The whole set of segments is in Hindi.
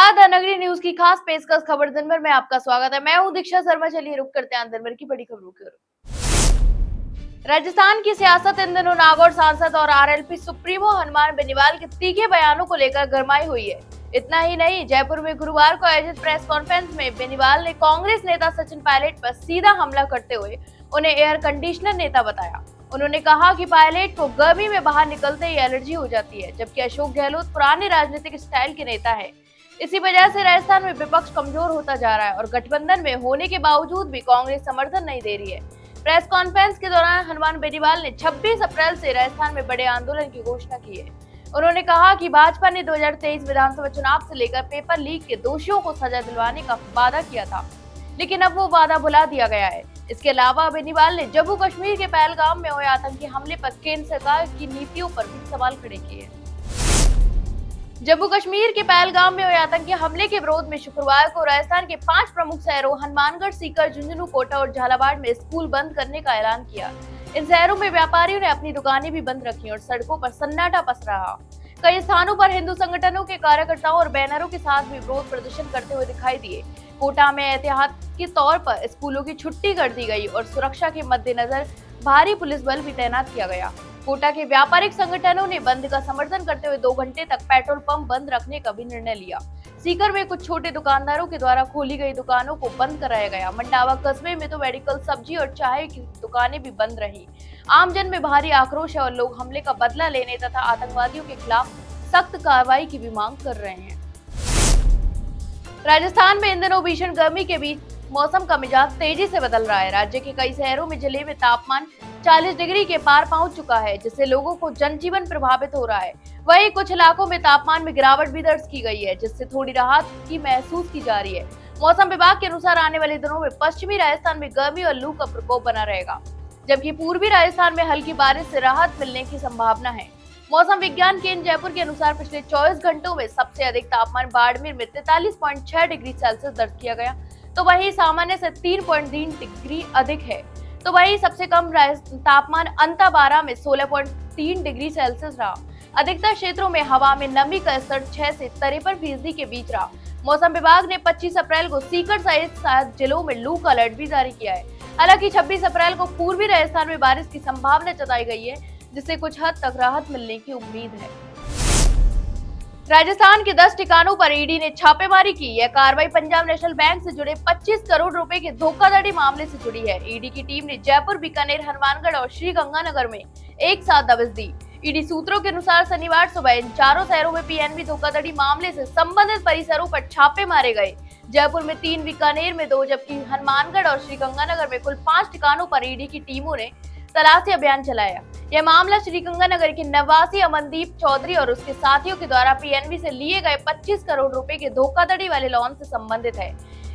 नमस्कार, द नगरी न्यूज की खास पेशकश खबर दिन भर में आपका स्वागत है। मैं हूं दीक्षा शर्मा। चलिए रुक करते हैं दिन भर की बड़ी खबरों की ओर। राजस्थान की सियासत इन दिनों नागौर सांसद और आरएलपी सुप्रीमो हनुमान बेनीवाल के तीखे बयानों को लेकर गरमाई हुई है। इतना ही नहीं, जयपुर में गुरुवार को आयोजित प्रेस कॉन्फ्रेंस में बेनीवाल ने कांग्रेस नेता सचिन पायलट पर सीधा हमला करते हुए उन्हें एयर कंडीशनर नेता बताया। उन्होंने कहा कि पायलट को गर्मी में बाहर निकलते ही एलर्जी हो जाती है, जबकि अशोक गहलोत पुराने राजनीतिक स्टाइल के नेता है। इसी वजह से राजस्थान में विपक्ष कमजोर होता जा रहा है और गठबंधन में होने के बावजूद भी कांग्रेस समर्थन नहीं दे रही है। प्रेस कॉन्फ्रेंस के दौरान हनुमान बेनीवाल ने 26 अप्रैल से राजस्थान में बड़े आंदोलन की घोषणा की है। उन्होंने कहा कि भाजपा ने 2023 विधानसभा चुनाव से लेकर पेपर लीक के दोषियों को सजा दिलवाने का वादा किया था, लेकिन अब वो वादा भुला दिया गया है। इसके अलावा बेनीवाल ने जम्मू कश्मीर के पहलगाम में हुए आतंकी हमले पर केंद्र सरकार की नीतियों पर भी सवाल खड़े किए। जम्मू कश्मीर के पहलगाम में हुए आतंकी हमले के विरोध में शुक्रवार को राजस्थान के 5 प्रमुख शहरों हनुमानगढ़, सीकर, झुंझुनू, कोटा और झालावाड़ में स्कूल बंद करने का ऐलान किया। इन शहरों में व्यापारियों ने अपनी दुकानें भी बंद रखी और सड़कों पर सन्नाटा पसरा रहा। कई स्थानों पर हिंदू संगठनों के कार्यकर्ताओं और बैनरों के साथ भी विरोध प्रदर्शन करते हुए दिखाई दिए। कोटा में एहतियात के तौर पर स्कूलों की छुट्टी कर दी गई और सुरक्षा के मद्देनजर भारी पुलिस बल भी तैनात किया गया। कोटा के व्यापारिक संगठनों ने बंद का समर्थन करते हुए 2 घंटे तक पेट्रोल पंप बंद रखने का भी निर्णय लिया। सीकर में कुछ छोटे दुकानदारों के द्वारा खोली गई दुकानों को बंद कराया गया। मंडावा कस्बे में तो मेडिकल, सब्जी और चाय की दुकानें भी बंद रही। आमजन में भारी आक्रोश है और लोग हमले का बदला लेने तथा आतंकवादियों के खिलाफ सख्त कार्रवाई की भी मांग कर रहे हैं। राजस्थान में इन दिनों भीषण गर्मी के बीच मौसम का मिजाज तेजी से बदल रहा है। राज्य के कई शहरों में जिले में तापमान 40 डिग्री के पार पहुंच चुका है, जिससे लोगों को जनजीवन प्रभावित हो रहा है। वहीं कुछ इलाकों में तापमान में गिरावट भी दर्ज की गई है, जिससे थोड़ी राहत की महसूस की जा रही है। मौसम विभाग के अनुसार आने वाले दिनों में पश्चिमी राजस्थान में गर्मी और लू का प्रकोप बना रहेगा, जबकि पूर्वी राजस्थान में हल्की बारिश से राहत मिलने की संभावना है। मौसम विज्ञान केंद्र जयपुर के अनुसार पिछले 24 घंटों में सबसे अधिक तापमान बाड़मेर में 43.6 डिग्री सेल्सियस दर्ज किया गया, तो वहीं सामान्य से 3.3 डिग्री अधिक है। तो वहीं सबसे कम तापमान अंताबारा में 16.3 डिग्री सेल्सियस रहा। अधिकतर क्षेत्रों में हवा में नमी का स्तर 6 से 53% के बीच रहा। मौसम विभाग ने 25 अप्रैल को सीकर सहित 7 जिलों में लू का अलर्ट भी जारी किया है। हालांकि 26 अप्रैल को पूर्वी राजस्थान में बारिश की संभावना जताई गई है, जिससे कुछ हद तक राहत मिलने की उम्मीद है। राजस्थान के 10 ठिकानों पर ईडी ने छापेमारी की। यह कार्रवाई पंजाब नेशनल बैंक से जुड़े 25 करोड़ रुपए के धोखाधड़ी मामले से जुड़ी है। ईडी की टीम ने जयपुर, बीकानेर, हनुमानगढ़ और श्रीगंगानगर में एक साथ दबिश दी। ईडी सूत्रों के अनुसार शनिवार सुबह इन चारों शहरों में पीएनबी धोखाधड़ी मामले से संबंधित परिसरों पर छापे मारे गए। जयपुर में 3, बीकानेर में 2, जबकि हनुमानगढ़ और श्रीगंगानगर में कुल 5 ठिकानों पर ईडी की टीमों ने तलाशी अभियान चलाया। यह मामला श्रीगंगानगर के निवासी अमनदीप चौधरी और उसके साथियों के द्वारा पीएनबी से लिए गए 25 करोड़ रुपए के धोखाधड़ी वाले लोन से संबंधित है।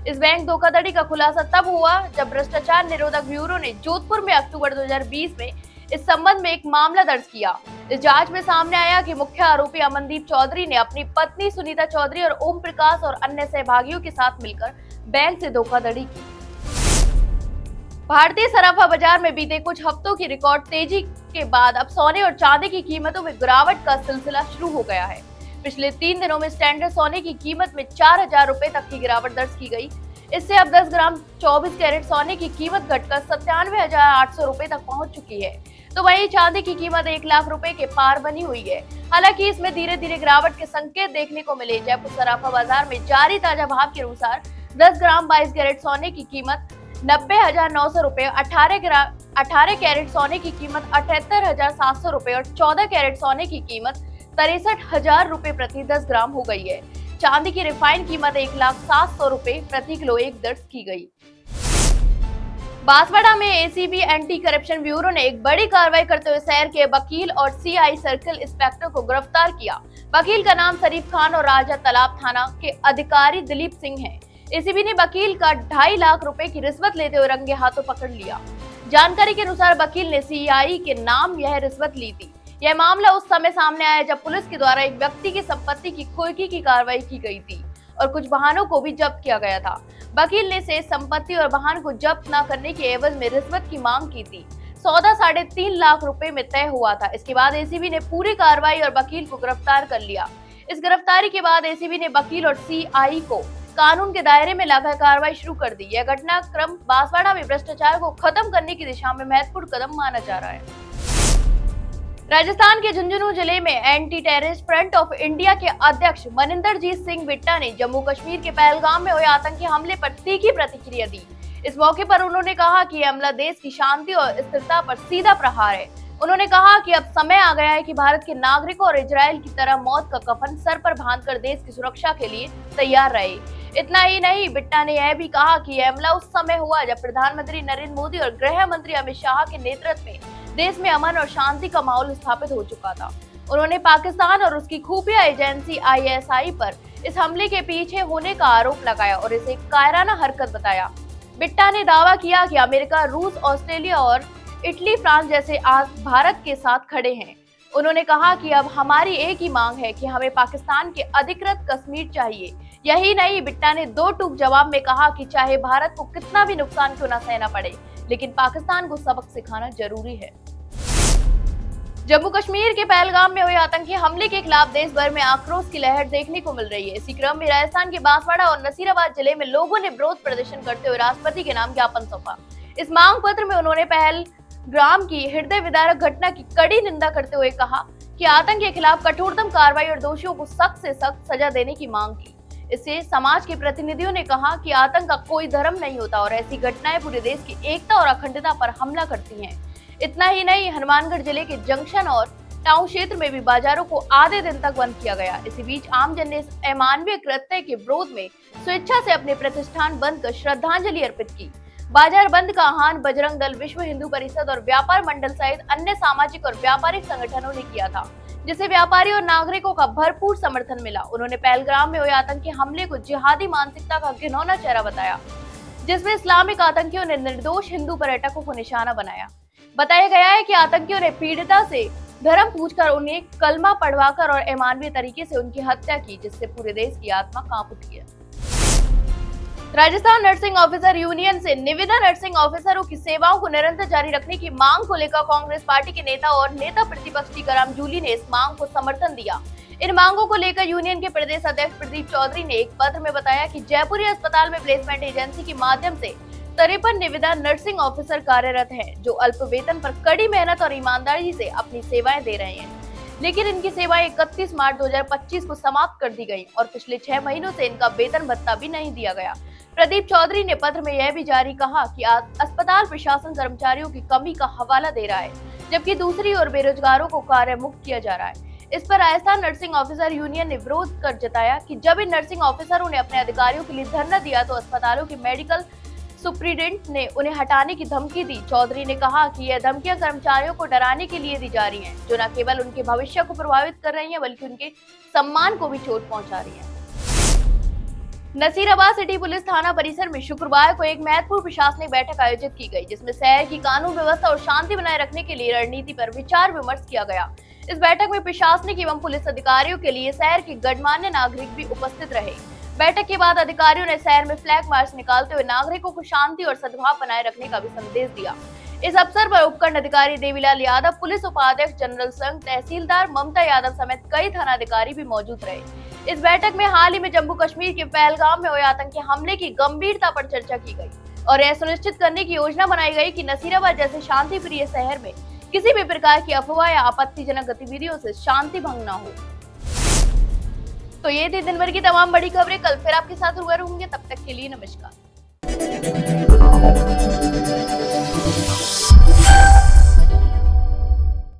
इस बैंक धोखाधड़ी का खुलासा तब हुआ जब भ्रष्टाचार निरोधक ब्यूरो ने जोधपुर में अक्टूबर 2020 में इस संबंध में एक मामला दर्ज किया। इस जांच में सामने आया कि मुख्य आरोपी अमनदीप चौधरी ने अपनी पत्नी सुनीता चौधरी और ओम प्रकाश और अन्य सहभागियों के साथ मिलकर बैंक से धोखाधड़ी की। भारतीय सराफा बाजार में बीते कुछ हफ्तों की रिकॉर्ड तेजी के बाद अब सोने और चांदी की कीमतों में गिरावट का सिलसिला शुरू हो गया है। पिछले 3 दिनों में स्टैंडर्ड सोने की कीमत में 4000 रुपए तक की गिरावट दर्ज की गई। इससे अब 10 ग्राम 24 कैरेट सोने की कीमत घटकर 97,800 रुपए तक पहुंच चुकी है। तो वहीं चांदी की कीमत 1 लाख रुपए के पार बनी हुई है। हालांकि इसमें धीरे धीरे गिरावट के संकेत देखने को मिले। जयपुर सराफा बाजार में जारी ताजा भाव के अनुसार 10 ग्राम 22 कैरेट सोने की कीमत 90,900 रुपए, 18 कैरेट सोने की कीमत 78,700 रुपए और 14 कैरेट सोने की कीमत 63,000 रुपए प्रति 10 ग्राम हो गई है। चांदी की रिफाइंड कीमत 1,07,000 रुपए प्रति किलो एक दर्ज की गई। बांसवाड़ा में एसीबी एंटी करप्शन ब्यूरो ने एक बड़ी कार्रवाई करते हुए शहर के वकील और सीआई सर्किल इंस्पेक्टर को गिरफ्तार किया। वकील का नाम शरीफ खान और राजा तालाब थाना के अधिकारी दिलीप सिंह है। एसीबी ने वकील का 2.5 लाख रुपए की रिश्वत लेते हुए रंगे हाथों पकड़ लिया। जानकारी के अनुसार वकील ने सीआई के नाम यह रिश्वत ली थी। यह मामला उस समय सामने आया जब पुलिस के द्वारा एक व्यक्ति की संपत्ति की कुर्की की कार्रवाई की गई थी और कुछ वाहनों को भी जब्त किया गया था। वकील ने शेष संपत्ति और वाहन को जब्त न करने के एवज में रिश्वत की मांग की थी। सौदा 3.5 लाख रुपए में तय हुआ था। इसके बाद एसीबी ने पूरी कार्रवाई और वकील को गिरफ्तार कर लिया। इस गिरफ्तारी के बाद एसीबी ने वकील और सीआई को कानून के दायरे में लाकर कार्रवाई शुरू कर दी। यह घटनाक्रम बांसवाड़ा में भ्रष्टाचार को खत्म करने की दिशा में महत्वपूर्ण कदम माना जा रहा है। राजस्थान के झुंझुनू जिले में anti terrorist front of India के अध्यक्ष मनिंदरजीत सिंह बिट्टा ने जम्मू कश्मीर के पहलगाम में हुए आतंकी हमले पर तीखी प्रतिक्रिया दी। इस मौके पर उन्होंने कहा कि यह हमला देश की शांति और स्थिरता पर सीधा प्रहार है। उन्होंने कहा कि अब समय आ गया है कि भारत के नागरिकों और इजरायल की तरह मौत का कफन सर पर बांधकर देश की सुरक्षा के लिए तैयार रहे। इतना ही नहीं, बिट्टा ने यह भी कहा कि यह हमला उस समय हुआ जब प्रधानमंत्री नरेंद्र मोदी और गृह मंत्री अमित शाह के नेतृत्व में देश में अमन और शांति का माहौल स्थापित हो चुका था। उन्होंने पाकिस्तान और उसकी खुफिया एजेंसी आईएसआई पर इस हमले के पीछे होने का आरोप लगाया और इसे कायराना हरकत बताया। बिट्टा ने दावा किया कि अमेरिका, रूस, ऑस्ट्रेलिया और इटली, फ्रांस जैसे आज भारत के साथ खड़े हैं। उन्होंने कहा कि अब हमारी एक ही मांग है कि हमें पाकिस्तान के अधिकृत कश्मीर चाहिए। यही नहीं, बिट्टा ने दो टूक जवाब में कहा कि चाहे भारत को कितना भी नुकसान क्यों न सहना पड़े, लेकिन पाकिस्तान को सबक सिखाना जरूरी है। जम्मू कश्मीर के पहलगाम में हुए आतंकी हमले के खिलाफ देश भर में आक्रोश की लहर देखने को मिल रही है। इसी क्रम में राजस्थान के बांसवाड़ा और नसीराबाद जिले में लोगों ने विरोध प्रदर्शन करते हुए राष्ट्रपति के नाम ज्ञापन सौंपा। इस मांग पत्र में उन्होंने पहलगाम की हृदय विदारक घटना की कड़ी निंदा करते हुए कहा कि आतंक के खिलाफ कठोरतम कार्रवाई और दोषियों को सख्त से सख्त सजा देने की मांग की। इससे समाज के प्रतिनिधियों ने कहा कि आतंक का कोई धर्म नहीं होता और ऐसी घटनाएं पूरे देश की एकता और अखंडता पर हमला करती हैं। इतना ही नहीं, हनुमानगढ़ जिले के जंक्शन और टाउन क्षेत्र में भी बाजारों को आधे दिन तक बंद किया गया। इसी बीच आमजन ने इस अमानवीय कृत्य के विरोध में स्वेच्छा से अपने प्रतिष्ठान बंद कर श्रद्धांजलि अर्पित की। बाजार बंद का आह्वान बजरंग दल, विश्व हिंदू परिषद और व्यापार मंडल सहित अन्य सामाजिक और व्यापारिक संगठनों ने किया था, जिसे व्यापारी और नागरिकों का भरपूर समर्थन मिला। उन्होंने पहलगाम में हुए आतंकी हमले को जिहादी मानसिकता का घिनौना चेहरा बताया, जिसमें इस्लामिक आतंकियों ने निर्दोष हिंदू पर्यटकों को निशाना बनाया। बताया गया है कि आतंकियों ने पीड़िता से धर्म पूछकर उन्हें कलमा पढ़वाकर और अमानवीय तरीके से उनकी हत्या की, जिससे पूरे देश की आत्मा कांप उठी है। राजस्थान नर्सिंग ऑफिसर यूनियन से निविदा नर्सिंग ऑफिसरों की सेवाओं को निरंतर जारी रखने की मांग को लेकर कांग्रेस पार्टी के नेता और नेता प्रतिपक्ष टीकाराम जूली ने इस मांग को समर्थन दिया। इन मांगों को लेकर यूनियन के प्रदेश अध्यक्ष प्रदीप चौधरी ने एक पत्र में बताया कि जयपुरी अस्पताल में प्लेसमेंट एजेंसी के माध्यम से 53 निविदा नर्सिंग ऑफिसर कार्यरत हैं, जो अल्प वेतन पर कड़ी मेहनत और ईमानदारी से अपनी सेवाएं दे रहे हैं, लेकिन इनकी सेवाएं 31 मार्च 2025 को समाप्त कर दी गई और पिछले 6 महीनों से इनका वेतन भत्ता भी नहीं दिया गया। प्रदीप चौधरी ने पत्र में यह भी जारी कहा कि अस्पताल प्रशासन कर्मचारियों की कमी का हवाला दे रहा है, जबकि दूसरी ओर बेरोजगारों को कार्य मुक्त किया जा रहा है। इस पर राजस्थान नर्सिंग ऑफिसर यूनियन ने विरोध कर जताया कि जब इन नर्सिंग ऑफिसरों ने अपने अधिकारियों के लिए धरना दिया तो अस्पतालों के मेडिकल सुप्रीडेंट ने उन्हें हटाने की धमकी दी। चौधरी ने कहा कि यह धमकियां कर्मचारियों को डराने के लिए दी जा रही हैं, जो न केवल उनके भविष्य को प्रभावित कर रही हैं, बल्कि उनके सम्मान को भी चोट पहुंचा रही हैं। नसीराबाद सिटी पुलिस थाना परिसर में शुक्रवार को एक महत्वपूर्ण प्रशासनिक बैठक आयोजित की गई, जिसमें शहर की कानून व्यवस्था और शांति बनाए रखने के लिए रणनीति पर विचार विमर्श किया गया। इस बैठक में प्रशासनिक एवं पुलिस अधिकारियों के लिए शहर के गणमान्य नागरिक भी उपस्थित रहे। बैठक के बाद अधिकारियों ने शहर में फ्लैग मार्च निकालते हुए नागरिकों को शांति और सद्भाव बनाए रखने का भी संदेश दिया। इस अवसर पर उपखंड अधिकारी देवीलाल यादव, पुलिस उपाध्यक्ष जनरल संघ, तहसीलदार ममता यादव समेत कई थानाधिकारी भी मौजूद रहे। इस बैठक में हाल ही में जम्मू कश्मीर के पहलगाम में हुए आतंकी हमले की गंभीरता पर चर्चा की गई और यह सुनिश्चित करने की योजना बनाई गई कि नसीराबाद जैसे शांति प्रिय शहर में किसी भी प्रकार की अफवाह या आपत्तिजनक गतिविधियों से शांति भंग न हो। तो ये थी दिन भर की तमाम बड़ी खबरें। कल फिर आपके साथ रूबरू होंगे, तब तक के लिए नमस्कार।